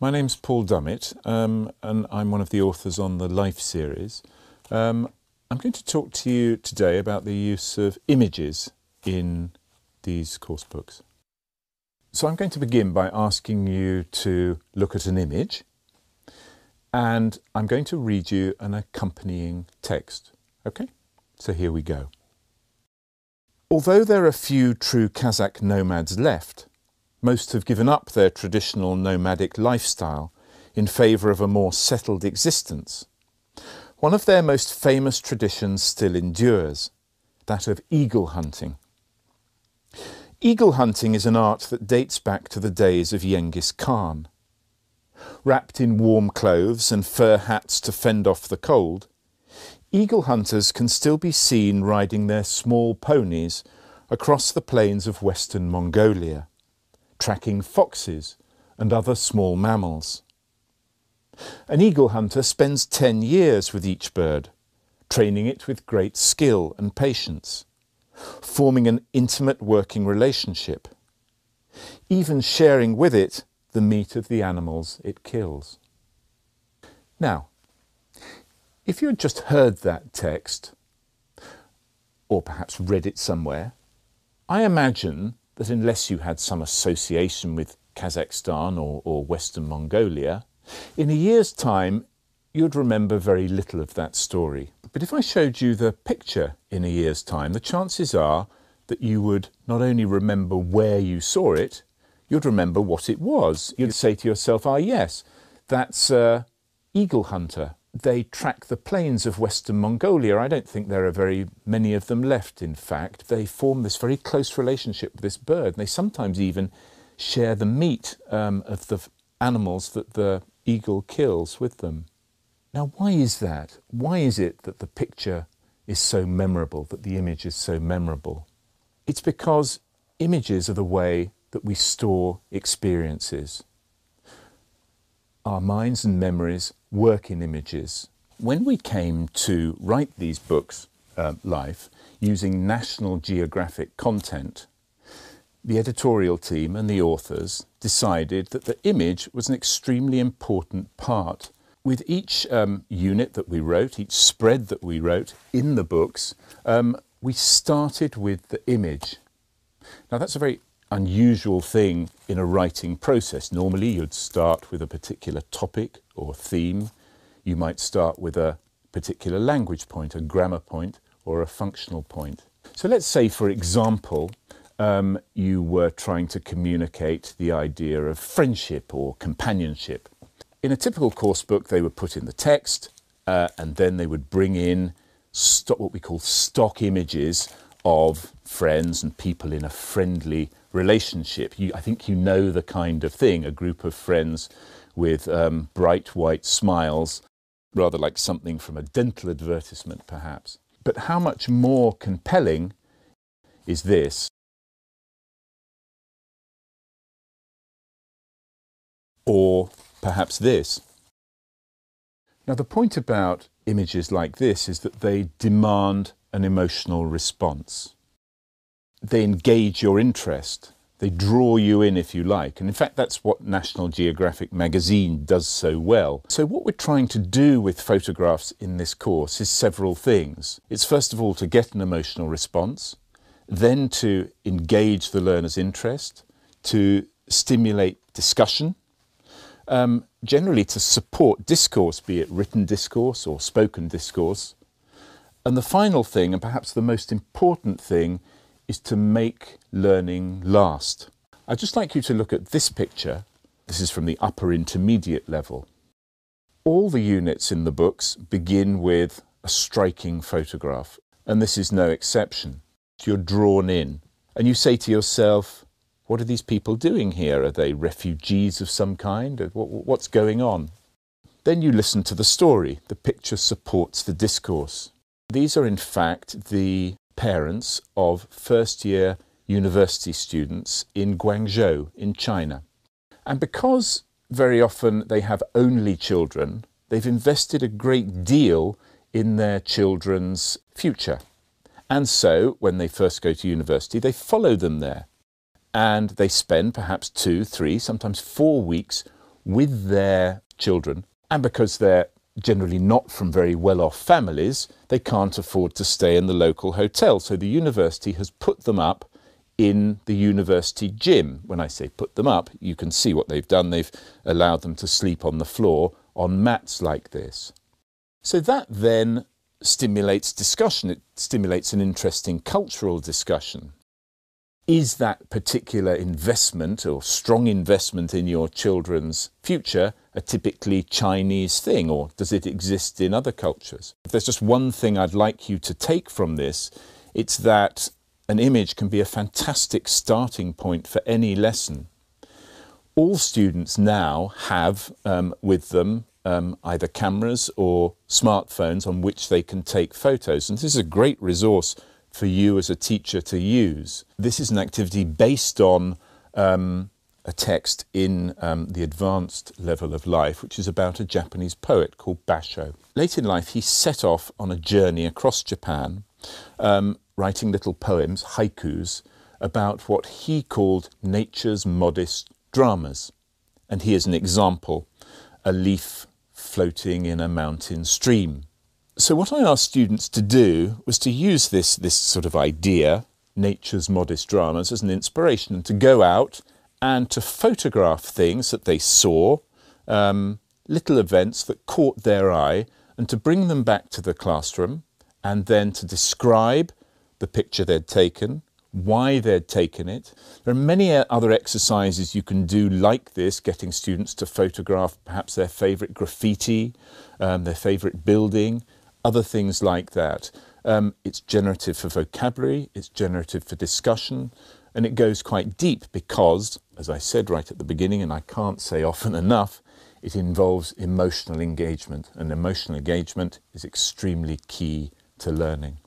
My name's Paul Dummett, and I'm one of the authors on the Life series. I'm going to talk to you today about the use of images in these course books. So I'm going to begin by asking you to look at an image, and I'm going to read you an accompanying text. Okay? So here we go. Although there are few true Kazakh nomads left, most have given up their traditional nomadic lifestyle in favour of a more settled existence. One of their most famous traditions still endures, that of eagle hunting. Eagle hunting is an art that dates back to the days of Genghis Khan. Wrapped in warm clothes and fur hats to fend off the cold, eagle hunters can still be seen riding their small ponies across the plains of western Mongolia, tracking foxes and other small mammals. An eagle hunter spends 10 years with each bird, training it with great skill and patience, forming an intimate working relationship, even sharing with it the meat of the animals it kills. Now, if you had just heard that text, or perhaps read it somewhere, I imagine that unless you had some association with Kazakhstan or Western Mongolia, in a year's time you'd remember very little of that story. But if I showed you the picture in a year's time, the chances are that you would not only remember where you saw it, you'd remember what it was. You'd say to yourself, ah yes, that's an eagle hunter. They track the plains of Western Mongolia. I don't think there are very many of them left, in fact. They form this very close relationship with this bird. They sometimes even share the meat of the animals that the eagle kills with them. Now, why is that? Why is it that the picture is so memorable, that the image is so memorable? It's because images are the way that we store experiences. Our minds and memories work in images. When we came to write these books, Life, using National Geographic content, the editorial team and the authors decided that the image was an extremely important part. With each unit that we wrote, each spread that we wrote in the books, we started with the image. Now that's a very unusual thing in a writing process. Normally you'd start with a particular topic or theme. You might start with a particular language point, a grammar point, or a functional point. So let's say, for example, you were trying to communicate the idea of friendship or companionship. In a typical course book, they would put in the text, and then they would bring in what we call stock images of friends and people in a friendly relationship. I think you know the kind of thing, a group of friends with bright white smiles, rather like something from a dental advertisement perhaps. But how much more compelling is this? Or perhaps this? Now the point about images like this is that they demand an emotional response. They engage your interest. They draw you in, if you like. And in fact, that's what National Geographic magazine does so well. So what we're trying to do with photographs in this course is several things. It's first of all to get an emotional response, then to engage the learner's interest, to stimulate discussion, generally to support discourse, be it written discourse or spoken discourse. And the final thing, and perhaps the most important thing, is to make learning last. I'd just like you to look at this picture. This is from the upper intermediate level. All the units in the books begin with a striking photograph, and this is no exception. You're drawn in, and you say to yourself, what are these people doing here? Are they refugees of some kind? What's going on? Then you listen to the story. The picture supports the discourse. These are in fact the parents of first-year university students in Guangzhou in China. And because very often they have only children, they've invested a great deal in their children's future. And so when they first go to university, they follow them there. And they spend perhaps 2, 3, sometimes 4 weeks with their children, and because they're generally not from very well-off families, they can't afford to stay in the local hotel. So the university has put them up in the university gym. When I say put them up, you can see what they've done. They've allowed them to sleep on the floor on mats like this. So that then stimulates discussion. It stimulates an interesting cultural discussion. Is that particular investment or strong investment in your children's future a typically Chinese thing, or does it exist in other cultures? If there's just one thing I'd like you to take from this, it's that an image can be a fantastic starting point for any lesson. All students now have with them either cameras or smartphones on which they can take photos, and this is a great resource for you as a teacher to use. This is an activity based on a text in the advanced level of life, which is about a Japanese poet called Basho. Late in life, he set off on a journey across Japan, writing little poems, haikus, about what he called nature's modest dramas. And here's an example: a leaf floating in a mountain stream. So what I asked students to do was to use this sort of idea, nature's modest dramas, as an inspiration, and to go out and to photograph things that they saw, little events that caught their eye, and to bring them back to the classroom, and then to describe the picture they'd taken, why they'd taken it. There are many other exercises you can do like this, getting students to photograph perhaps their favourite graffiti, their favourite building, other things like that. It's generative for vocabulary, it's generative for discussion, and it goes quite deep because, as I said right at the beginning, and I can't say often enough, it involves emotional engagement, and emotional engagement is extremely key to learning.